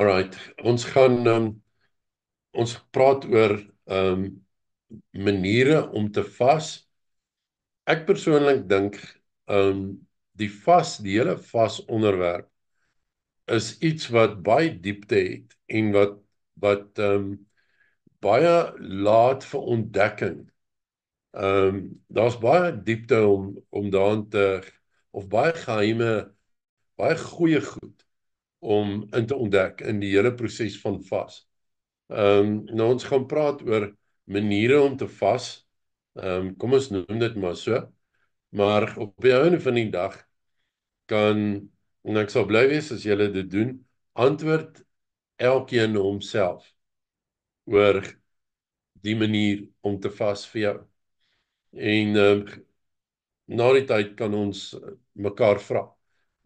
Alright, ons praat oor maniere om te vas. Ek persoonlik dink um die hele vas onderwerp is iets wat baie diepte het en wat baie laat vir ontdekking. Daar's baie diepte om daarin te of baie geheime, baie goeie goed om in te ontdek in die hele proses van vas. Nou ons gaan praat oor maniere om te vas. Kom ons noem dit maar so. Maar op die einde van die dag kan, en ek sal bly wees as julle dit doen, antwoord elkeen homself oor die manier om te vas vir jou. En na die tyd kan ons mekaar vra.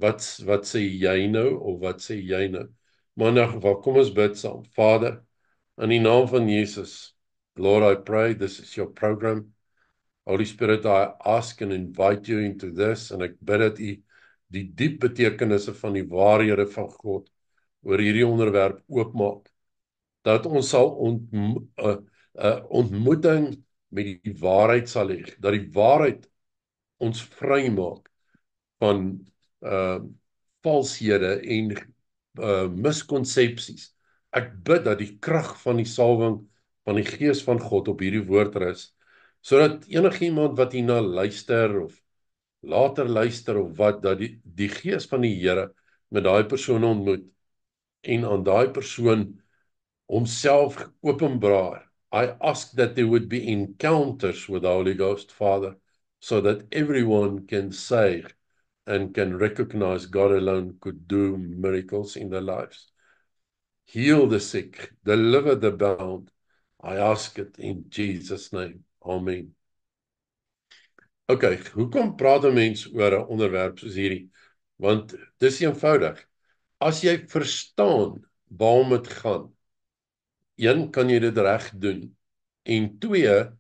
Wat sê jy nou of wat sê jy nou? Maar in 'n geval, kom ons bid saam. Vader, in die naam van Jesus, Lord, I pray this is your program. Holy Spirit, I ask and invite you into this, en ek bid dat u die diep betekenisse van die waarhede van God oor hierdie onderwerp oopmaak, dat ons sal ontmoeting met die waarheid sal hê, dat die waarheid ons vrymaak van uh valshede en miskonsepsies. Ek bid dat die krag van die salwing van die Gees van God op hierdie woord rus, sodat enigiemand wat hierna luister of later luister of wat, dat die Gees van die Here met daai persoon ontmoet en aan daai persoon homself openbaar. I ask that there would be encounters with the Holy Ghost, Father, so that everyone can say and can recognize God alone could do miracles in their lives. Heal the sick, deliver the bound. I ask it in Jesus' name. Amen. Okay, hoekom praat 'n mens oor 'n onderwerp soos hierdie? Want dis eenvoudig. As jy verstaan waarom dit gaan, een, kan jy dit reg doen. En twee,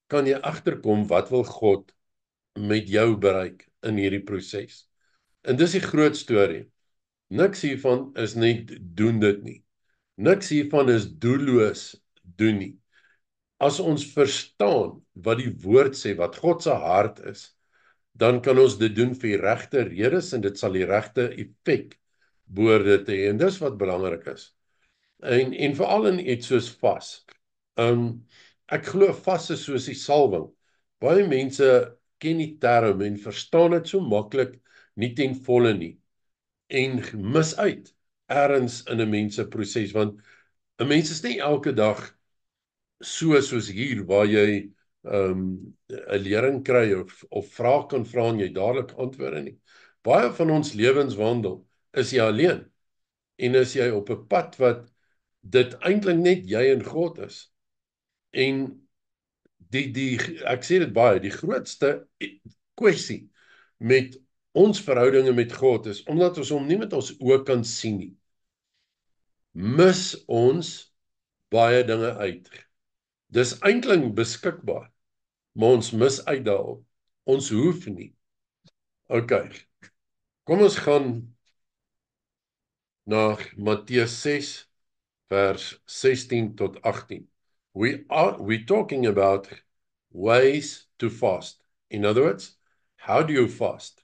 kan jy agterkom wat wil God met jou bereik in hierdie proses. En dis die groot storie. Niks hiervan is net doen dit nie. Niks hiervan is doelloos doen nie. As ons verstaan wat die woord sê, wat God se hart is, dan kan ons dit doen vir die regte redes en dit sal die regte effek behoort dit te hê. En dis wat belangrik is. En veral in iets soos vas. Ek glo vas is soos die salwing. Baie mense ken die term en verstaan dit so maklik nie ten volle nie. En mis uit ergens in 'n mens se proses, want 'n mens is nie elke dag soos hier waar jy 'n lering kry of vrae kan vra en jy dadelik antwoorde nie. Baie van ons lewenswandel is jy alleen en is jy op 'n pad wat dit eintlik net jy en God is. En ek sê dit baie, die grootste kwessie met ons verhoudinge met God is omdat ons hom nie met ons oë kan sien nie. Mis ons baie dinge uit. Dis eintlik beskikbaar, maar ons mis uit daarop. Ons hoef nie. Okay. Kom ons gaan na Matteus 6 vers 16 tot 18. We're talking about ways to fast. In other words, how do you fast?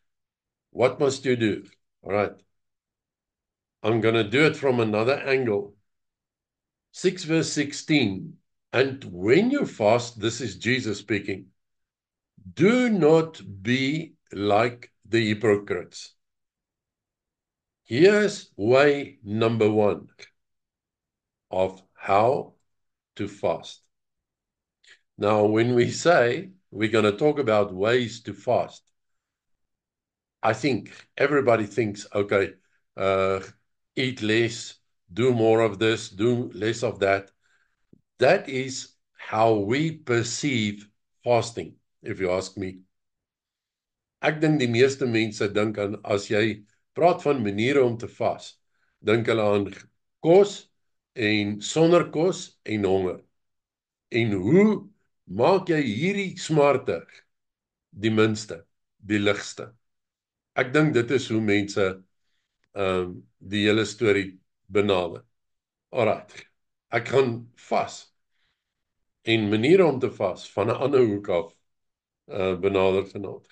What must you do? All right. I'm going to do it from another angle. 6 verse 16. And when you fast, this is Jesus speaking, do not be like the hypocrites. Here's way number 1 of how to fast. Now, when we say we're going to talk about ways to fast, I think everybody thinks, okay, eat less, do more of this, do less of that. That is how we perceive fasting, if you ask me. Ek dink die meeste mense dink aan, as jy praat van maniere om te vas, dink hulle aan kos en sonder kos en honger. En hoe maak jy hierdie smarte die minste, die ligste? Ek dink dit is hoe mense die hele storie benader. Alright, ek gaan vas en maniere om te vas van 'n ander hoek af benader vanaand.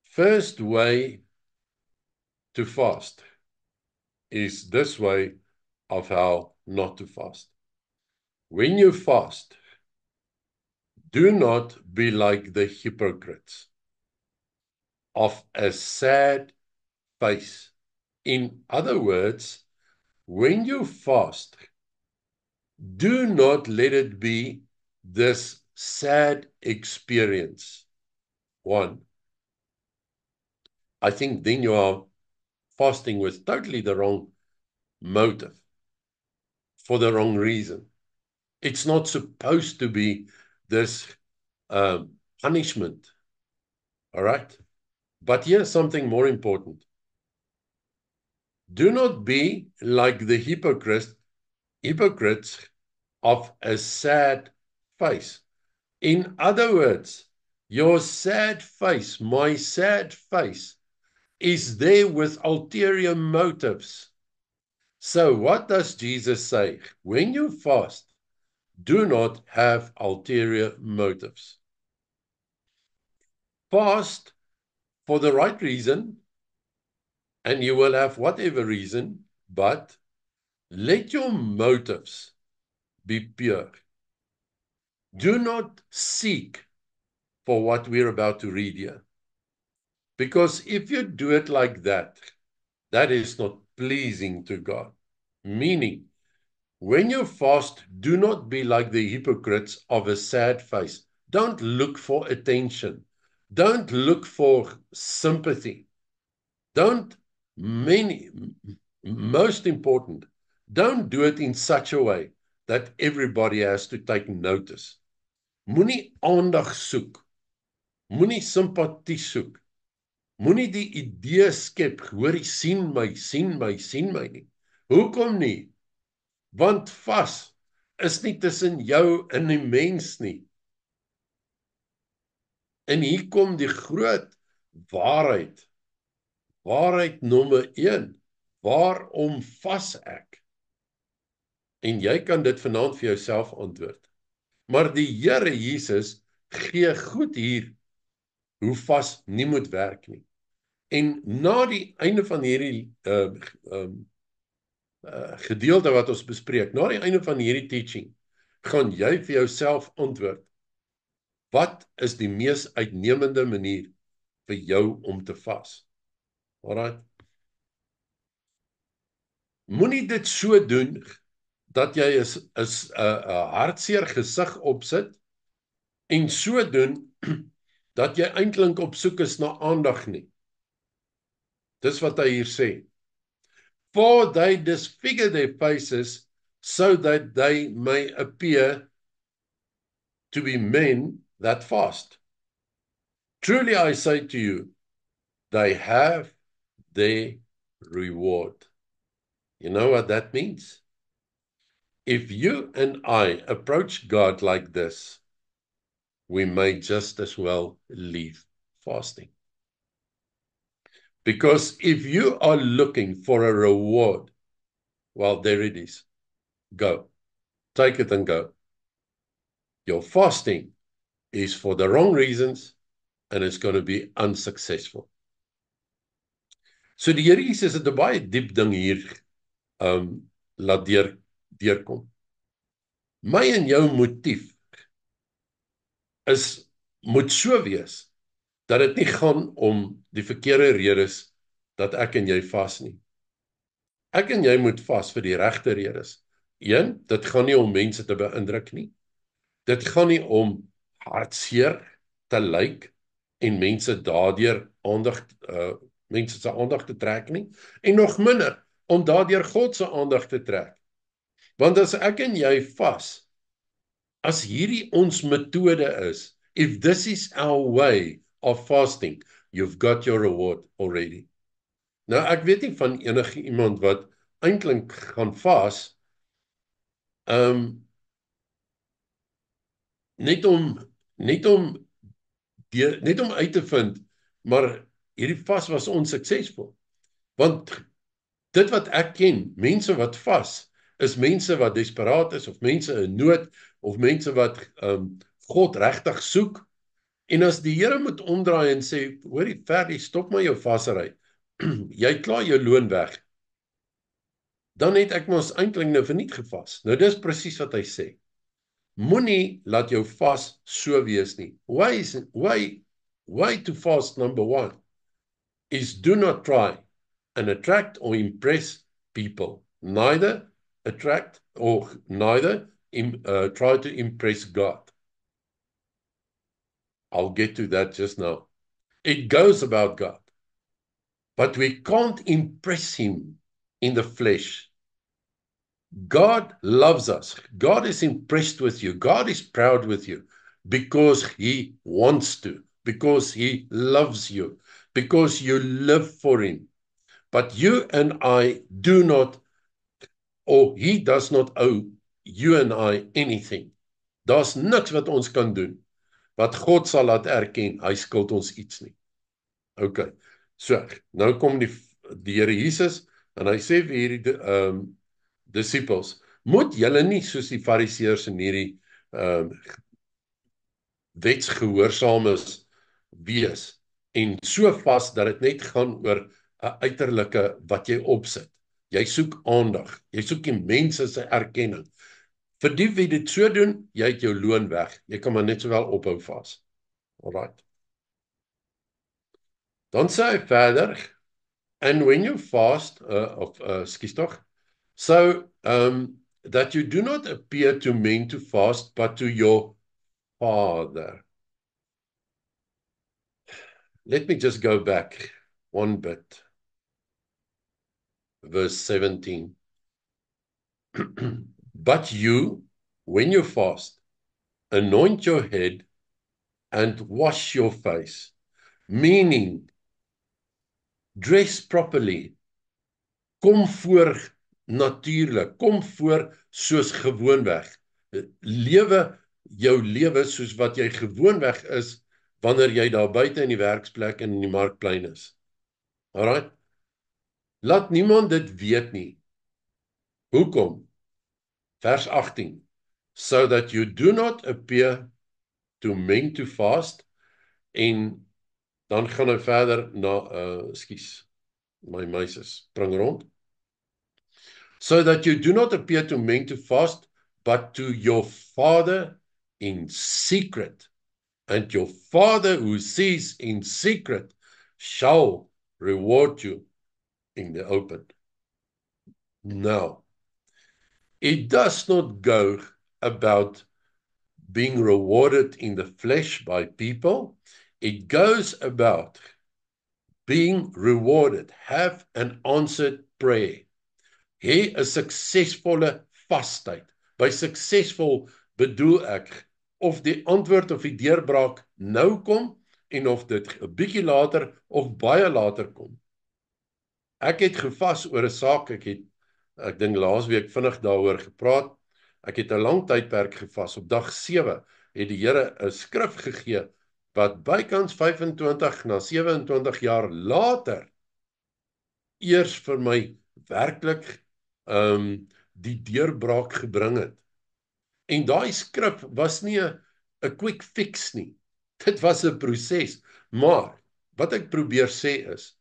First way to fast is this way of how not to fast. When you fast, do not be like the hypocrites of a sad face. In other words, when you fast, do not let it be this sad experience. One, I think then you are fasting with totally the wrong motive, for the wrong reason. It's not supposed to be this punishment, all right? But here's something more important. Do not be like the hypocrites of a sad face. In other words, your sad face, my sad face, is there with ulterior motives. So what does Jesus say? When you fast, do not have ulterior motives. Fast for the right reason, and you will have whatever reason, but let your motives be pure. Do not seek for what we're about to read here. Because if you do it like that, that is not pleasing to God. Meaning, when you fast, do not be like the hypocrites of a sad face. Don't look for attention. Don't look for sympathy. Most important, don't do it in such a way that everybody has to take notice. Moenie aandag soek. Moenie simpatie soek. Moenie die idee skep, hoorie, sien my nie. Hoekom nie? Want vas is nie tussen jou en die mens nie. En hier kom die groot waarheid. Waarheid nommer 1. Waarom vas ek? En jy kan dit vanaand vir jouself antwoord. Maar die Here Jesus gee goed hier hoe vas nie moet werk nie. En na die einde van hierdie gedeelte wat ons bespreek, na die einde van hierdie teaching, gaan jy vir jouself antwoord, wat is die mees uitnemende manier vir jou om te vas? Alright? Moenie dit so doen, dat jy is 'n hartseer gesig opsit, en so doen, dat jy eintlik op soek is na aandag nie. Dis wat hy hier sê. For they disfigure their faces, so that they may appear to be men that fast. Truly I say to you, they have their reward. You know what that means? If you and I approach God like this, we may just as well leave fasting. Because if you are looking for a reward, well, there it is. Go. Take it and go. Your fasting is for the wrong reasons, and it's going to be unsuccessful. So die Here Jesus het 'n baie diep ding hier laat deurkom. My en jou motief moet so wees dat dit nie gaan om die verkeerde redes dat ek en jy vas nie. Ek en jy moet vas vir die regte redes. 1, dit gaan nie om mense te beïndruk nie. Dit gaan nie om hartseer te lyk en mense daardeur mense se aandag te trek nie, en nog minder om daardeur God se aandag te trek. Want as ek en jy vas, as hierdie ons metode is, if this is our way of fasting, you've got your reward already. Nou, ek weet nie van enige iemand wat eintlik gaan vas, net om uit te vind, maar hierdie vas was onsuksesvol. Want dit wat ek ken, mense wat vas, is mense wat desperaat is, of mense in nood, of mense wat God regtig soek. En as die Here moet omdraai en sê, hoorie, Ferdi, stop maar jou vasery. Jy klaar jou loon weg. Dan het ek mos eintlik nou verniet gevas. Nou dis presies wat hy sê. Moenie laat jou vas so wees nie. Why to fast, number one, is do not try and attract or impress people. Neither attract or neither try to impress God. I'll get to that just now. It goes about God. But we can't impress him in the flesh. God loves us. God is impressed with you. God is proud with you because he wants to, because he loves you, because you live for him. But you and I do not, or he does not owe you and I anything. Daar's niks wat ons kan doen wat God sal laat erken, hy skuld ons iets nie. Okay, so, nou kom die Here Jesus, en hy sê vir hierdie disippels, moet julle nie soos die fariseërs en hierdie wetsgehoorsames wees, en so vas dat dit net gaan oor 'n uiterlike wat jy opsit. Jy soek aandag, jy soek die mense se erkenning. Vir die wie dit so doen, jy het jou loon weg. Jy kan maar net sowel ophou vas. Alright. Dan sê hy verder, and when you fast, so that you do not appear to men to fast, but to your Father. Let me just go back one bit. Verse 17. But you, when you fast, anoint your head and wash your face, meaning dress properly, kom voor natuurlik, kom voor soos gewoonweg, lewe jou lewe soos wat jy gewoonweg is, wanneer jy daar buite in die werksplek en in die markplein is. Alright? Laat niemand dit weet nie. Hoekom? Vers 18. So that you do not appear to men to fast, en dan gaan hy verder na, my muis spring rond. So that you do not appear to men to fast, but to your Father in secret. And your Father who sees in secret shall reward you in the open. Now, it does not go about being rewarded in the flesh by people. It goes about being rewarded, have an answered prayer. Hê 'n suksesvolle vastheid. By suksesvol bedoel ek of die antwoord of die deurbraak nou kom en of dit 'n bietjie later of baie later kom. Ek het gevas oor 'n saak, ek dink laasweek vinnig daaroor gepraat. Ek het 'n lang tydperk gevas. Op dag 7 het die Here 'n skrif gegee wat bykans 25 na 27 jaar later eers vir my werklik die deurbraak gebring het. En daai skrif was nie 'n quick fix nie. Dit was 'n proses. Maar wat ek probeer sê is,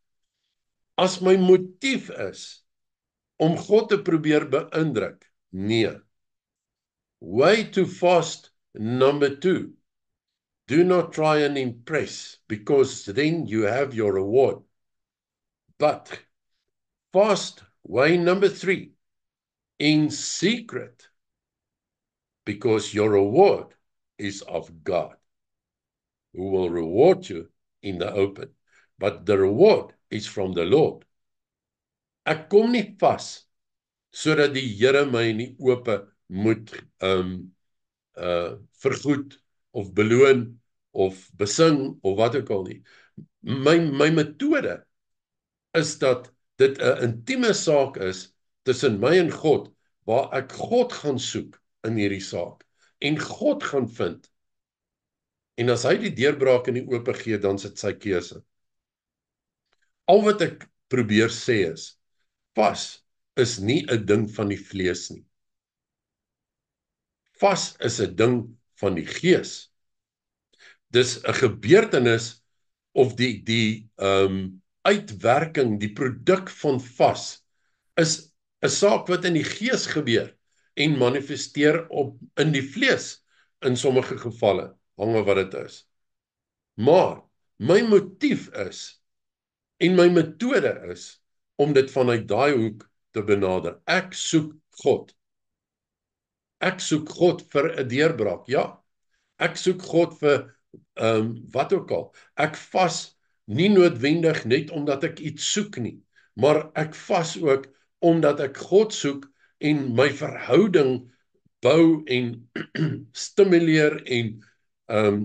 as my motief is om God te probeer beïndruk, nee. Way to fast, number 2. Do not try and impress, because then you have your reward. But fast, way number 3. In secret, because your reward is of God, who will reward you in the open. But the reward is from the Lord. Ek kom nie vas, sodat die Here my in die ope moet vergoed, of beloon, of besing, of wat ook al nie. My metode is dat dit 'n intieme saak is tussen my en God, waar ek God gaan soek in hierdie saak, en God gaan vind. En as hy die deurbraak in die oop gee, dan is dit sy keuse. Al wat ek probeer sê is, vas is nie 'n ding van die vlees nie. Vas is 'n ding van die gees. Dis 'n gebeurtenis of die uitwerking, die produk van vas is 'n saak wat in die gees gebeur en manifesteer in die vlees in sommige gevalle, hang af wat dit is. Maar my motief is en my metode is om dit vanuit daai hoek te benader. Ek soek God. Ek soek God vir 'n deurbraak. Ja, ek soek God vir wat ook al. Ek vas nie noodwendig net omdat ek iets soek nie, maar ek vas ook omdat ek God soek en my verhouding bou en stimuleer en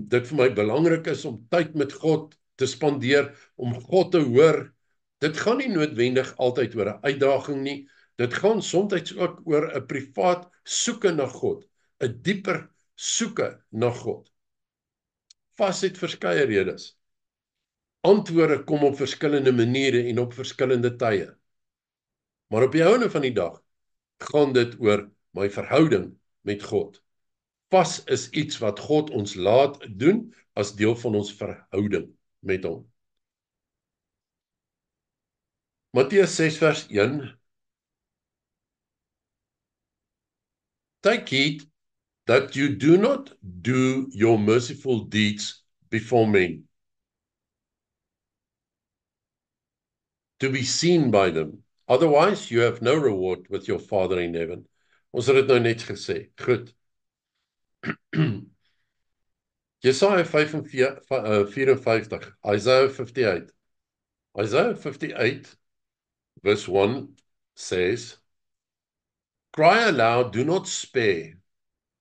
dit vir my belangrik is om tyd met God te spandeer, om God te hoor. Dit gaan nie noodwendig altyd oor 'n uitdaging nie. Dit gaan soms ook oor 'n privaat soeke na God, 'n dieper soeke na God. Vas het verskeie redes. Antwoorde kom op verskillende maniere en op verskillende tye. Maar op die einde van die dag gaan dit oor my verhouding met God. Vas is iets wat God ons laat doen as deel van ons verhouding met hom. Matteus 6 vers 1. Take heed that you do not do your merciful deeds before men, to be seen by them. Otherwise you have no reward with your Father in heaven. Ons het dit nou net gesê. Goed. Jesaja 54, Isaiah 58. Isaiah 58 verse 1 says, "Cry aloud, do not spare.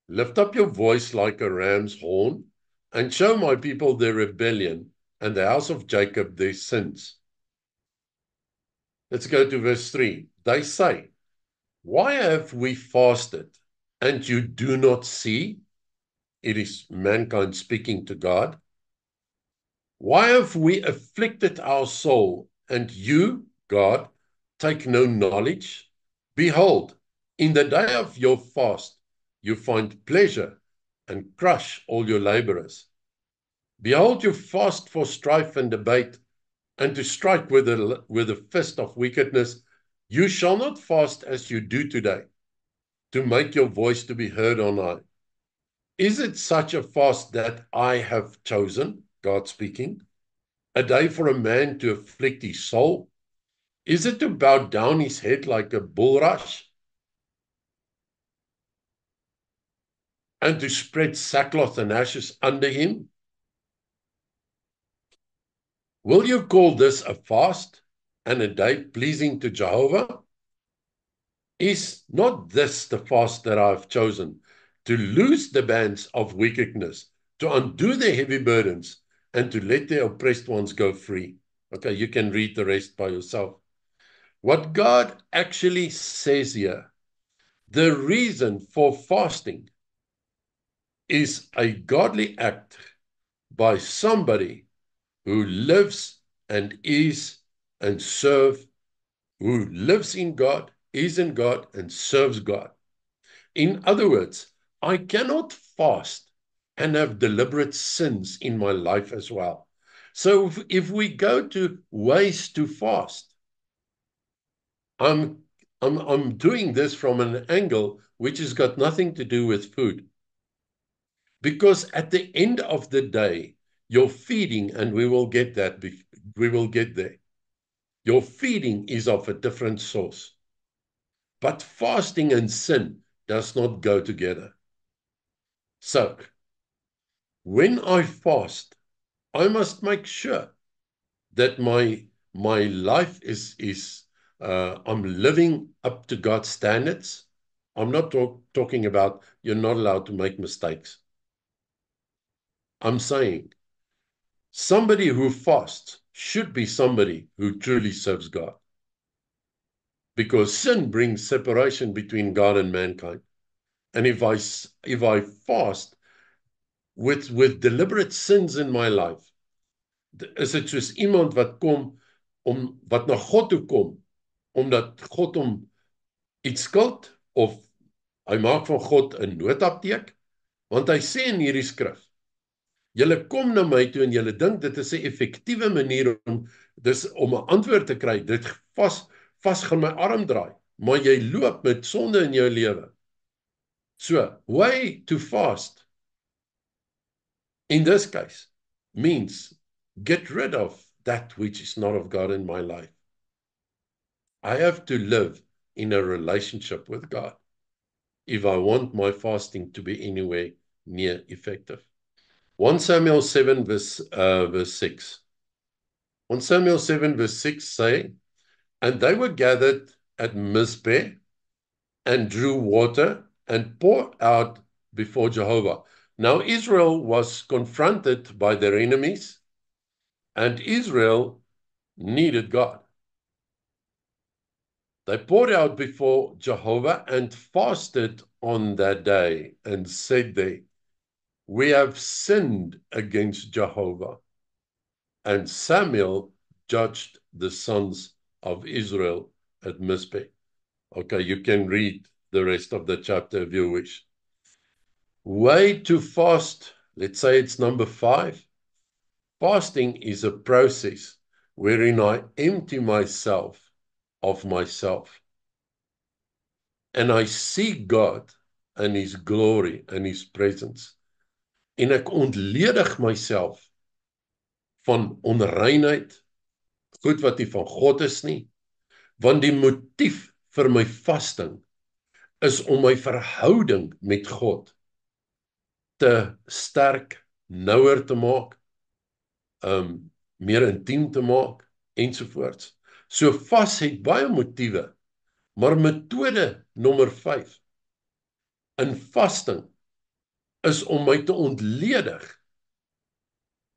Lift up your voice like a ram's horn, and show my people their rebellion, and the house of Jacob their sins." Let's go to verse 3. They say, "Why have we fasted, and you do not see?" It is mankind speaking to God. "Why have we afflicted our soul, and you, God, take no knowledge? Behold, in the day of your fast, you find pleasure and crush all your laborers. Behold, you fast for strife and debate, and to strike with the fist of wickedness. You shall not fast as you do today, to make your voice to be heard on high. Is it such a fast that I have chosen?" God speaking. "A day for a man to afflict his soul? Is it to bow down his head like a bulrush, and to spread sackcloth and ashes under him? Will you call this a fast and a day pleasing to Jehovah? Is not this the fast that I have chosen, to loose the bands of wickedness, to undo the heavy burdens, and to let the oppressed ones go free?" Okay, you can read the rest by yourself. What God actually says here, the reason for fasting is a godly act by somebody who lives and is and serve, who lives in God, is in God, and serves God. In other words, I cannot fast and have deliberate sins in my life as well. So if we go to ways to fast, I'm doing this from an angle which has got nothing to do with food. Because at the end of the day, your feeding, and we will get there, your feeding is of a different source. But fasting and sin does not go together. So, when I fast, I must make sure that my life is I'm living up to God's standards. I'm not talking about you're not allowed to make mistakes. I'm saying somebody who fasts should be somebody who truly serves God. Because sin brings separation between God and mankind. And if I fast with deliberate sins in my life, is dit soos iemand wat na God toe kom, omdat God hom iets skuld of Hy maak van God 'n noodapteek, want hy sê in hierdie skrif, julle kom na my toe en julle dink dit is 'n effektiewe manier om 'n antwoord te kry. Dit vas gaan my arm draai, maar jy loop met sonde in jou lewe. So, way to fast in this case means get rid of that which is not of God in my life. I have to live in a relationship with God if I want my fasting to be anywhere near effective. 1 Samuel 7 verse 6. 1 Samuel 7 verse 6 say, and they were gathered at Mizpeh and drew water and poured out before Jehovah. Now Israel was confronted by their enemies, and Israel needed God. They poured out before Jehovah and fasted on that day and said there, we have sinned against Jehovah. And Samuel judged the sons of Israel at Mizpeh. Okay, you can read the rest of the chapter if you wish. Way to fast, let's say it's number 5. Fasting is a process wherein I empty myself of myself. And I see God and His glory and His presence. En ek ontledig myself van onreinheid, goed wat nie van God is nie, want die motief vir my vasting is om my verhouding met God te sterk, nouer te maak, meer intiem te maak, ensovoorts. So vas het baie motiewe, maar metode nommer 5 in vasting is om my te ontledig.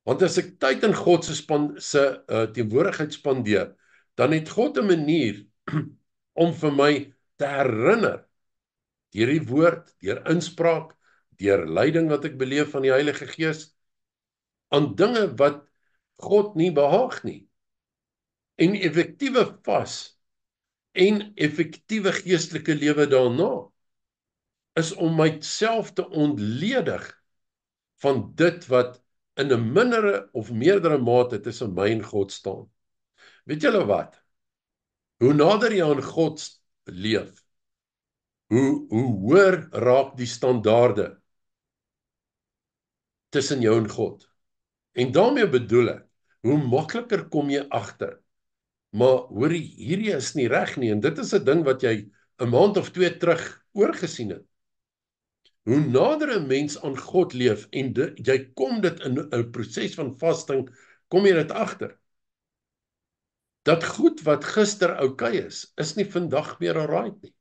Want as ek tyd in God se teenwoordigheid spandeer, dan het God 'n manier om vir my te herinner, deur die woord, deur inspraak, deur leiding wat ek beleef van die Heilige Gees, aan dinge wat God nie behaag nie. En effektiewe vas en effektiewe geestelike lewe daarna is om myself te ontledig van dit wat in 'n mindere of meerdere mate tussen my en God staan. Weet julle wat? Hoe nader jy aan God leef, hoe hoër raak die standaarde tussen jou en God. En daarmee bedoel ek, hoe makliker kom jy agter. Maar hoorie, hierdie is nie reg nie, en dit is 'n ding wat jy 'n maand of 2 terug oorgesien het. Hoe nader 'n mens aan God leef en jy kom dit in 'n proses van vasting, kom jy dit agter. Dat goed wat gister oukei is nie vandag meer alright nie.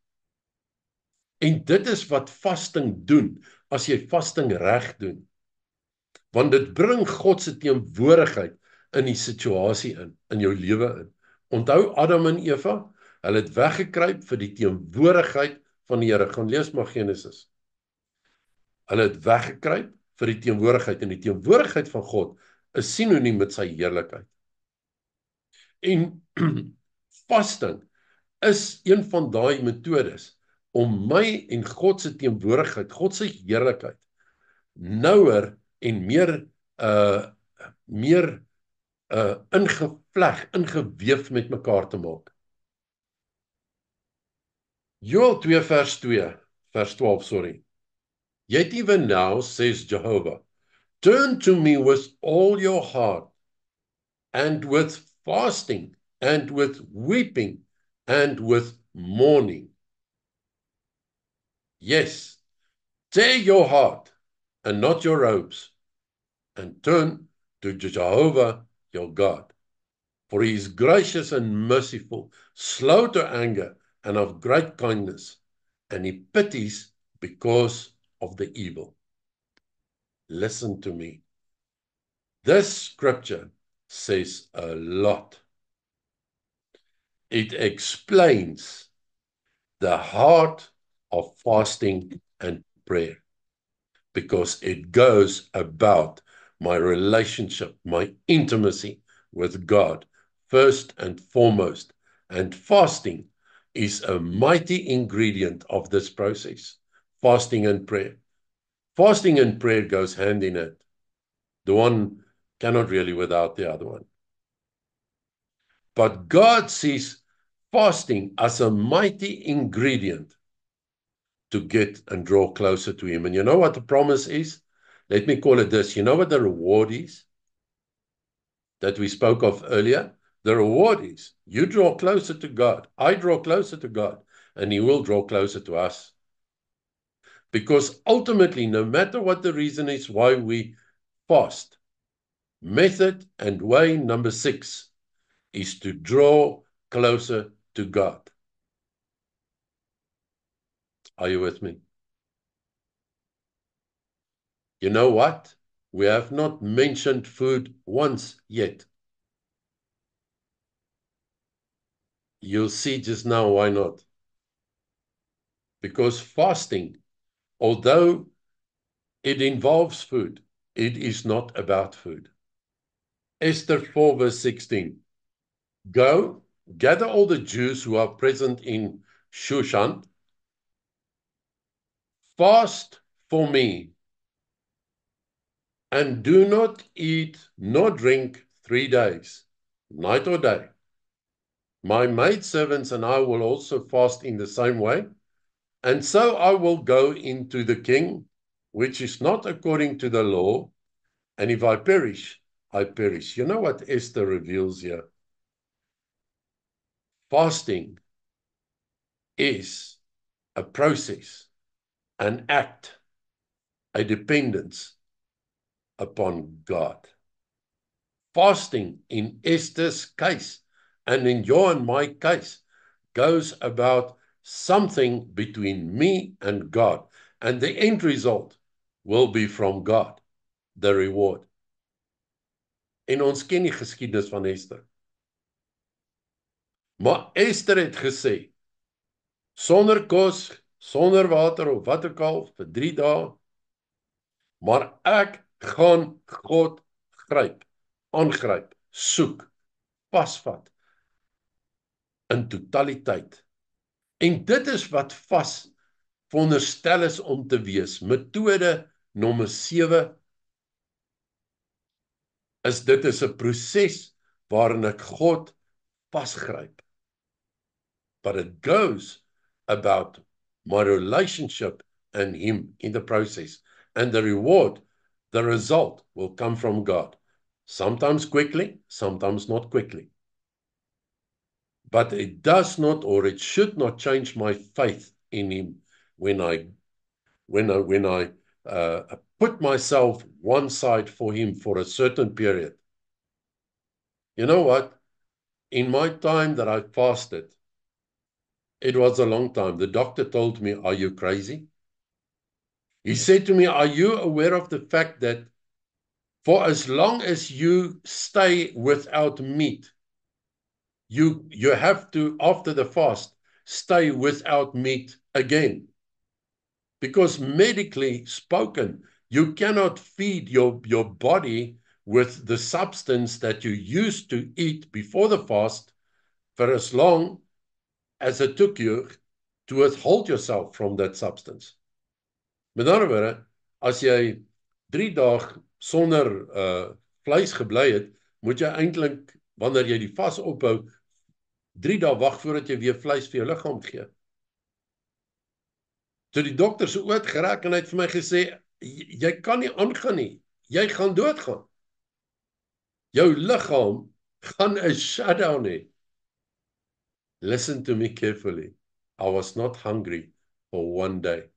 En dit is wat vasting doen, as jy vasting reg doen. Want dit bring God se teenwoordigheid in die situasie in jou lewe in. Onthou Adam en Eva, hulle het weggekruip vir die teenwoordigheid van die Here. Gaan lees maar Genesis. Hulle het weggekruip vir die teenwoordigheid, en die teenwoordigheid van God is sinoniem met sy heerlikheid. En vasting is een van daai metodes om my en God se teenwoordigheid, God se heerlikheid, nouer en meer ingeweef met mekaar te maak. Joel 2 vers 12, sorry. Yet even now, says Jehovah, turn to me with all your heart, and with fasting, and with weeping, and with mourning. Yes, tear your heart, and not your robes, and turn to Jehovah your God. For he is gracious and merciful, slow to anger, and of great kindness, and he pities because of the evil. Listen to me. This scripture says a lot. It explains the heart of fasting and prayer, because it goes about my relationship, my intimacy with God, first and foremost. And fasting is a mighty ingredient of this process. fasting and prayer. Fasting and prayer goes hand in hand. The one cannot really without the other one. But God sees fasting as a mighty ingredient to get and draw closer to Him. And you know what the promise is? Let me call it this. You know what the reward is that we spoke of earlier? The reward is you draw closer to God. I draw closer to God, and He will draw closer to us. Because ultimately, no matter what the reason is why we fast, method and way number 6 is to draw closer to God. Are you with me? You know what? We have not mentioned food once yet. You'll see just now why not. Because fasting, although it involves food, it is not about food. Esther 4 verse 16. Go, gather all the Jews who are present in Shushan, fast for me, and do not eat nor drink 3 days, night or day. My maidservants and I will also fast in the same way, and so I will go into the king, which is not according to the law, and if I perish, I perish. You know what Esther reveals here? Fasting is a process, an act, a dependence upon God. Fasting in Esther's case and in your and my case goes about something between me and God, and the end result will be from God, the reward. En ons ken die geskiedenis van Esther. Maar Esther het gesê, sonder kos, sonder water of wat ook al vir 3 dae, maar ek gaan God gryp, aangryp, soek, vasvat in totaliteit. En dit is wat vas veronderstel is om te wees. Metode nommer 7 is dit is 'n proses waarin ek God vasgryp. But it goes about my relationship and Him in the process. And the reward, the result will come from God. Sometimes quickly, sometimes not quickly. But it does not, or it should not change my faith in Him when I put myself one side for Him for a certain period. You know what? In my time that I fasted, it was a long time. The doctor told me, "Are you crazy?" He said to me, "Are you aware of the fact that for as long as you stay without meat, you have to, after the fast, stay without meat again? Because medically spoken, you cannot feed your body with the substance that you used to eat before the fast for as long as it took you to withhold yourself from that substance." Met ander woorde, as jy 3 dae sonder vleis gebly het, moet jy eintlik, wanneer jy die vas ophou, 3 dae wag voordat jy weer vleis vir jou liggaam gee. Toe die dokter so oorgerek en hy het vir my gesê, jy kan nie aangaan nie, jy gaan doodgaan. Jou liggaam gaan 'n shutdown hê. Listen to me carefully. I was not hungry for one day.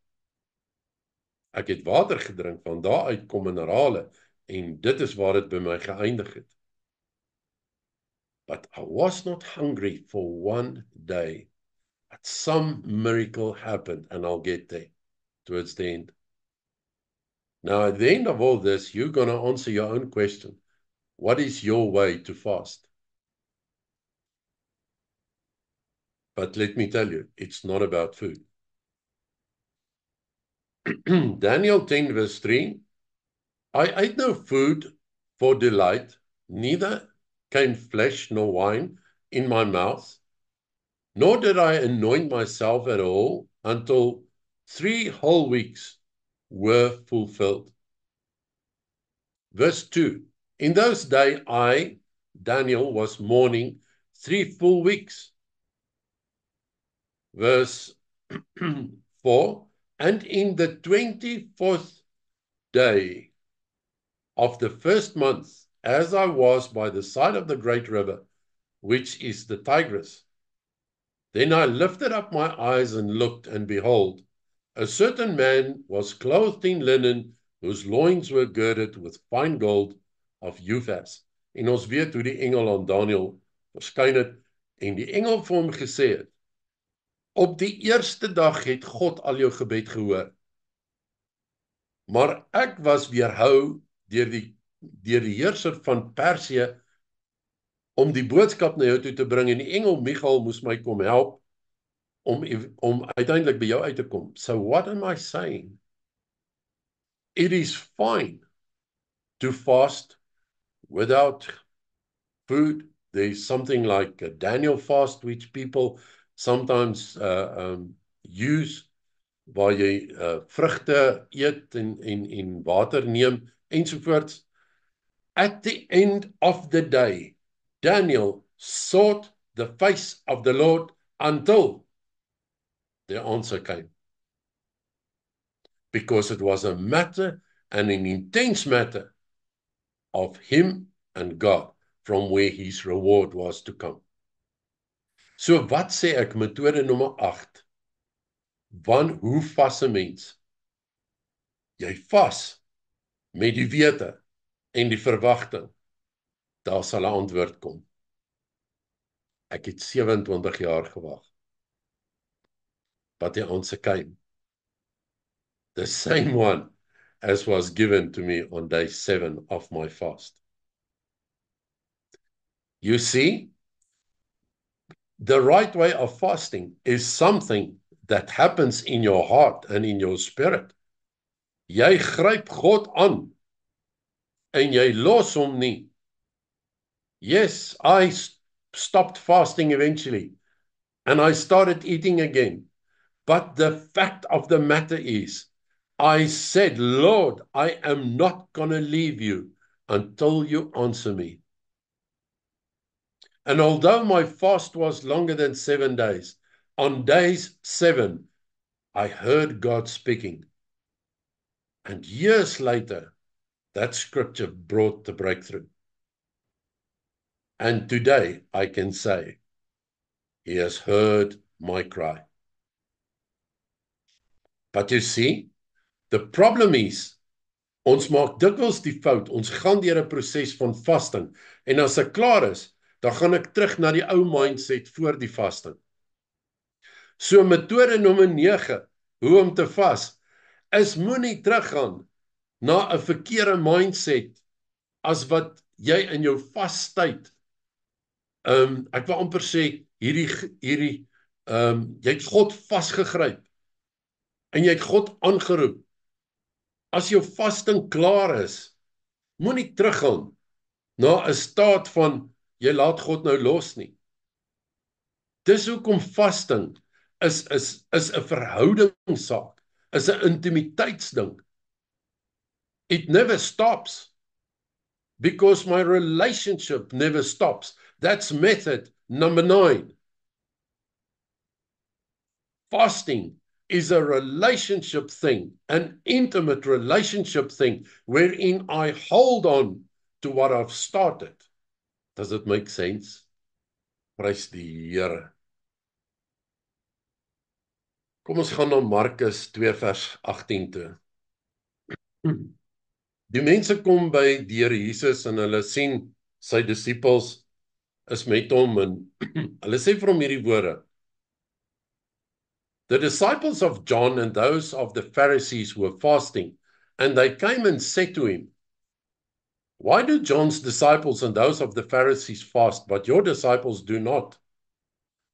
Ek het water gedrink, van daar uit kom minerale, en dit is waar dit by my geëindig het. But I was not hungry for one day. But some miracle happened, and I'll get there towards the end. Now, at the end of all this, you're going to answer your own question. What is your way to fast? But let me tell you, it's not about food. Daniel 10 verse 3, I ate no food for delight, neither came flesh nor wine in my mouth, nor did I anoint myself at all until 3 whole weeks were fulfilled. Verse 2. In those days I, Daniel, was mourning 3 full weeks. Verse 4. And in the 24th day of the first month, as I was by the side of the great river, which is the Tigris, then I lifted up my eyes and looked, and behold, a certain man was clothed in linen, whose loins were girded with fine gold of Uphaz. En ons weet hoe die engel aan Daniel verskyn het, en die engel vir hom gesê het, op die eerste dag het God al jou gebed gehoor, maar ek was weerhou deur die heerser van Persië om die boodskap na jou toe te bring, en die engel Michael moes my kom help om uiteindelik by jou uit te kom. So what am I saying? It is fine to fast without food. There's something like a Daniel fast, which people sometimes use, waar jy vrugte eet en water neem, ensovoorts. At the end of the day, Daniel sought the face of the Lord until the answer came. Because it was a matter, and an intense matter, of him and God, from where his reward was to come. So wat sê ek, metode nommer 8, hoe vas 'n mens? Jy vas met die wete en die verwagting, daar sal 'n antwoord kom. Ek het 27 jaar gewag, but the answer came. The same one as was given to me on day 7 of my fast. You see, the right way of fasting is something that happens in your heart and in your spirit. Jy gryp God aan en jy los hom nie. Yes, I stopped fasting eventually and I started eating again. But the fact of the matter is, I said, Lord, I am not going to leave you until you answer me. And although my fast was longer than 7 days, on days 7, I heard God speaking. And years later, that scripture brought the breakthrough. And today, I can say, He has heard my cry. But you see, the problem is, ons maak dikwels die fout, ons gaan deur 'n proses van vasting, en as ek klaar is, dan gaan ek terug na die ou mindset voor die vasting. So metode nommer 9, hoe om te vas, is moenie teruggaan na 'n verkeerde mindset as wat jy in jou vastyd, ek wil amper sê, jy het God vasgegryp, en jy het God aangeroep. As jou vasting klaar is, moenie teruggaan na 'n staat van, jy laat God nou los nie. Dis hoekom vasting is 'n verhoudingssaak, is 'n intimiteitsding. It never stops, because my relationship never stops. That's method number 9. Fasting is a relationship thing, an intimate relationship thing, wherein I hold on to what I've started. Does it make sense? Prys die Here. Kom ons gaan na Markus 2 vers 18 toe. Die mense kom by die Here Jesus en hulle sien sy disippels is met hom en hulle sê vir hom hierdie woorde. The disciples of John and those of the Pharisees were fasting, and they came and said to him, Why do John's disciples and those of the Pharisees fast, but your disciples do not?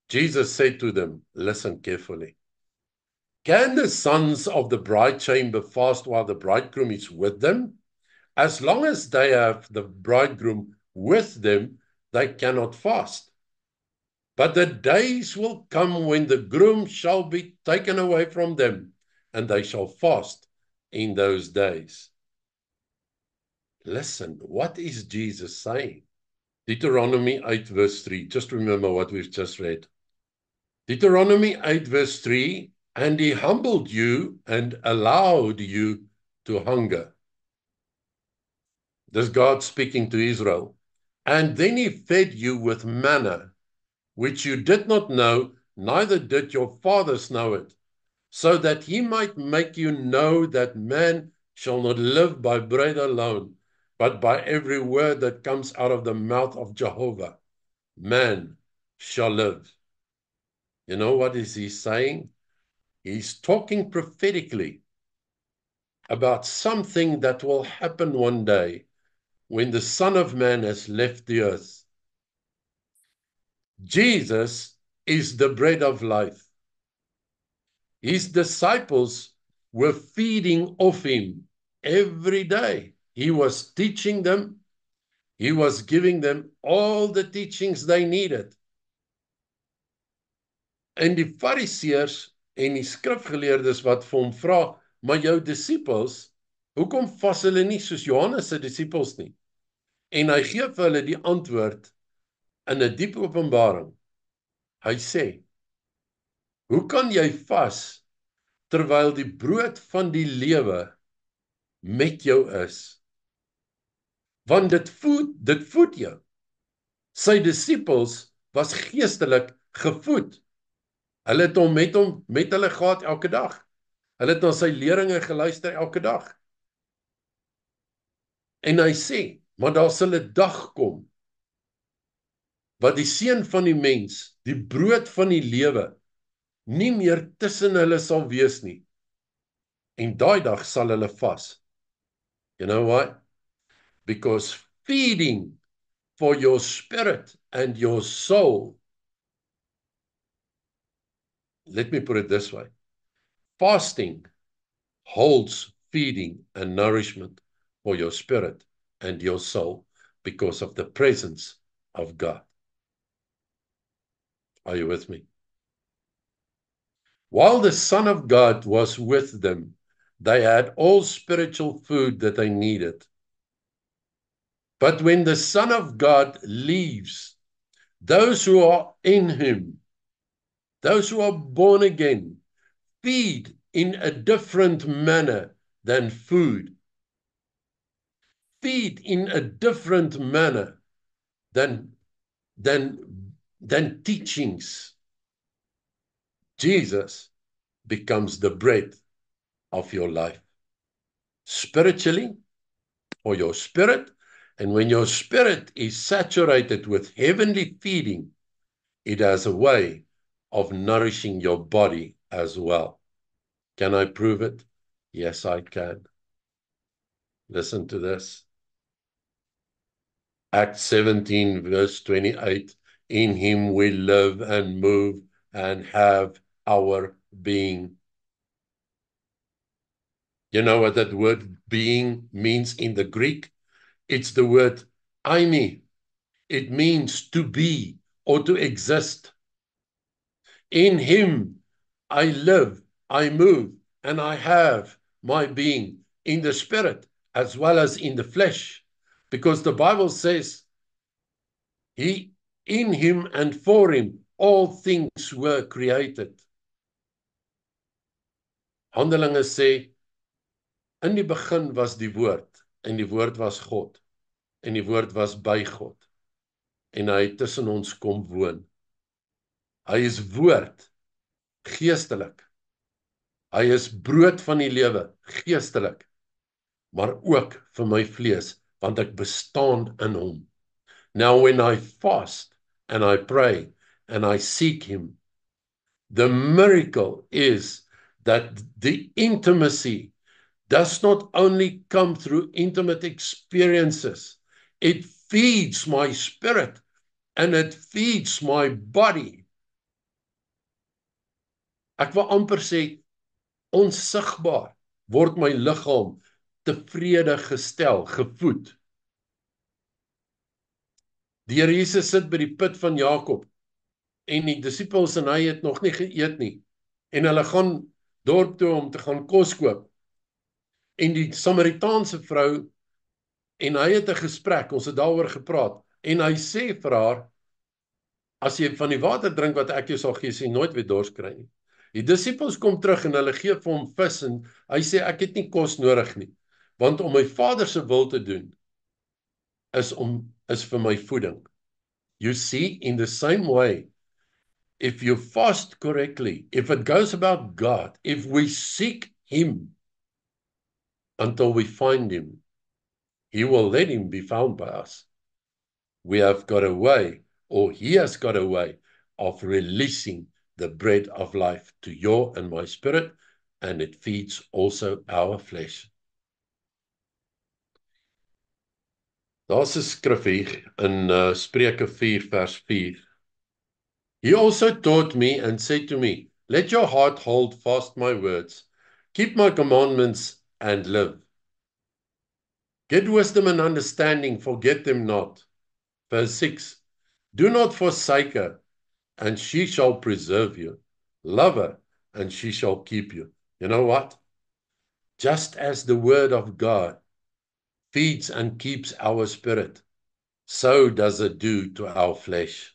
Jesus said to them, Listen carefully. Can the sons of the bride chamber fast while the bridegroom is with them? As long as they have the bridegroom with them, they cannot fast. But the days will come when the groom shall be taken away from them, and they shall fast in those days. Listen, what is Jesus saying? Deuteronomy 8 verse 3. Just remember what we've just read. Deuteronomy 8 verse 3, and he humbled you and allowed you to hunger. This is God speaking to Israel. And then he fed you with manna, which you did not know, neither did your fathers know it, so that he might make you know that man shall not live by bread alone, but by every word that comes out of the mouth of Jehovah. Man shall live. You know what is he saying? He's talking prophetically about something that will happen one day when the Son of Man has left the earth. Jesus is the bread of life. His disciples were feeding off him every day. He was teaching them. He was giving them all the teachings they needed. En die fariseërs en die skrifgeleerdes wat vir hom vra, maar jou disippels, hoekom vas hulle nie soos Johannes se disippels nie? En hy gee vir hulle die antwoord in 'n diep openbaring. Hy sê, hoe kan jy vas terwyl die brood van die lewe met jou is? Want dit voed jou. Sy disippels was geestelik gevoed. Hulle het hom met hulle gehad elke dag. Hulle het na sy leringe geluister elke dag. En hy sê, maar daar sal 'n dag kom wat die seun van die mens, die brood van die lewe, nie meer tussen hulle sal wees nie. En daai dag sal hulle vas. You know why? Because feeding for your spirit and your soul, let me put it this way, fasting holds feeding and nourishment for your spirit and your soul because of the presence of God. Are you with me? While the Son of God was with them, they had all spiritual food that they needed. But when the Son of God leaves, those who are in him, those who are born again, feed in a different manner than food. Feed in a different manner than teachings. Jesus becomes the bread of your life. Spiritually, for your spirit, and when your spirit is saturated with heavenly feeding, it has a way of nourishing your body as well. Can I prove it? Yes, I can. Listen to this. Acts 17, verse 28, in him we live and move and have our being. You know what that word being means in the Greek? It's the word eimi. It means to be or to exist. In him I live, I move, and I have my being in the spirit as well as in the flesh. Because the Bible says, he, in him and for him, all things were created. Handelinge sê, in die begin was die woord, en die woord was God, en die woord was by God, en hy het tussen ons kom woon. Hy is woord, geestelik. Hy is brood van die lewe, geestelik, maar ook vir my vlees, want ek bestaan in hom. Now when I fast and I pray and I seek him, the miracle is that the intimacy does not only come through intimate experiences, it feeds my spirit and it feeds my body. Ek wil amper sê, onsigbaar word my liggaam tevrede gestel, gevoed. Die Here Jesus sit by die put van Jakob en die disippels en hy het nog nie geëet nie. En hulle gaan dorp toe om te gaan kos koop. En die Samaritaanse vrou, en hy het 'n gesprek, ons het daaroor gepraat, en hy sê vir haar, as jy van die water drink wat ek jou sal gee, sal jy nooit weer dors kry nie. Die disippels kom terug en hulle gee vir hom vis en hy sê ek het nie kos nodig nie, want om my Vader se wil te doen is vir my voeding. You see, in the same way, if you fast correctly, if it goes about God, if we seek Him until we find Him, He will let Him be found by us. We have got a way, or He has got a way of releasing the bread of life to your and my spirit, and it feeds also our flesh. Daar's 'n skrif hier in Spreuke 4 vers 4. He also taught me and said to me, let your heart hold fast my words, keep my commandments and live. Get wisdom and understanding, forget them not. Verse 6, do not forsake her, and she shall preserve you. Love her, and she shall keep you. You know what? Just as the word of God feeds and keeps our spirit, so does it do to our flesh.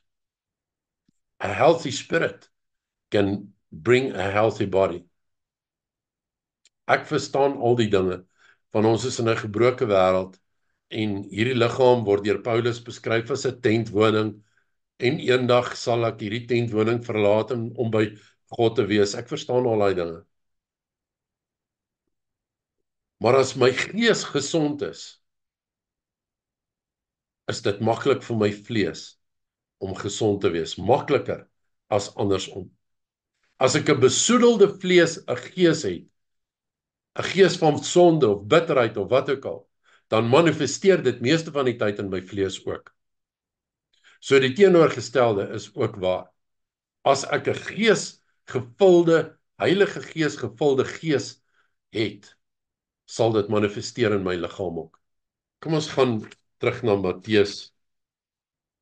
A healthy spirit can bring a healthy body. Ek verstaan al die dinge, van ons is in 'n gebroke wêreld, en hierdie liggaam word deur Paulus beskryf as 'n tentwoning, en eendag sal ek hierdie tentwoning verlaat om by God te wees. Ek verstaan al daai dinge. Maar as my gees gesond is dit maklik vir my vlees om gesond te wees, makliker as andersom. As ek 'n besoedelde vlees, 'n gees het, 'n gees van sonde of bitterheid of wat ook al, dan manifesteer dit meeste van die tyd in my vlees ook. So die teenoorgestelde is ook waar. As ek 'n gees gevulde, Heilige Gees gevulde gees het, sal dit manifesteer in my liggaam ook. Kom ons gaan terug na Matteus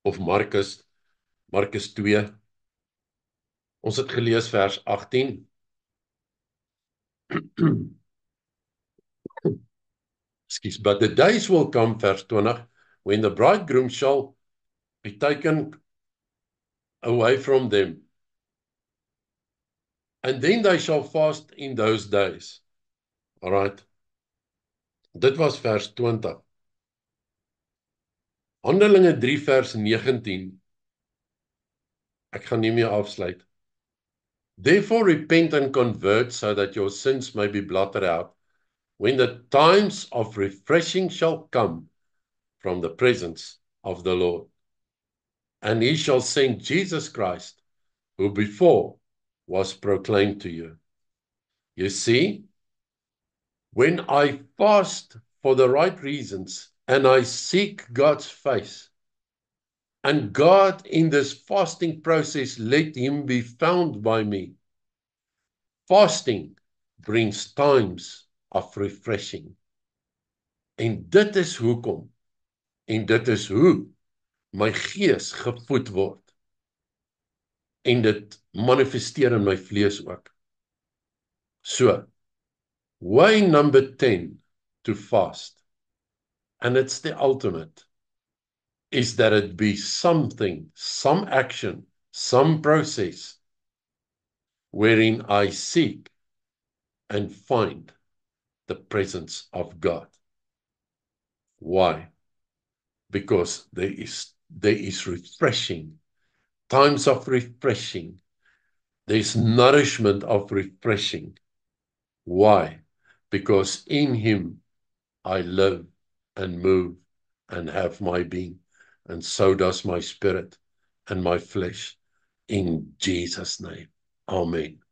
of Markus 2. Ons het gelees vers 18. Excuse, but the days will come, vers 20, when the bridegroom shall be taken away from them. And then they shall fast in those days. All right. Dit was vers 20. Handelinge 3 vers 19. Ek gaan nie meer afsluit. Therefore repent and convert, so that your sins may be blotted out, when the times of refreshing shall come from the presence of the Lord. And He shall send Jesus Christ, who before was proclaimed to you. You see, when I fast for the right reasons, and I seek God's face, and God in this fasting process, let Him be found by me. Fasting brings times of refreshing. En dit is hoekom, en dit is hoe my gees gevoed word. En dit manifesteer in my vlees ook. So, way number 10 to fast, and it's the ultimate, is that it be something, some action, some process, wherein I seek and find the presence of God. Why? Because there is refreshing, times of refreshing. There's nourishment of refreshing. Why? Because in Him I live and move and have my being, and so does my spirit and my flesh. In Jesus' name, amen.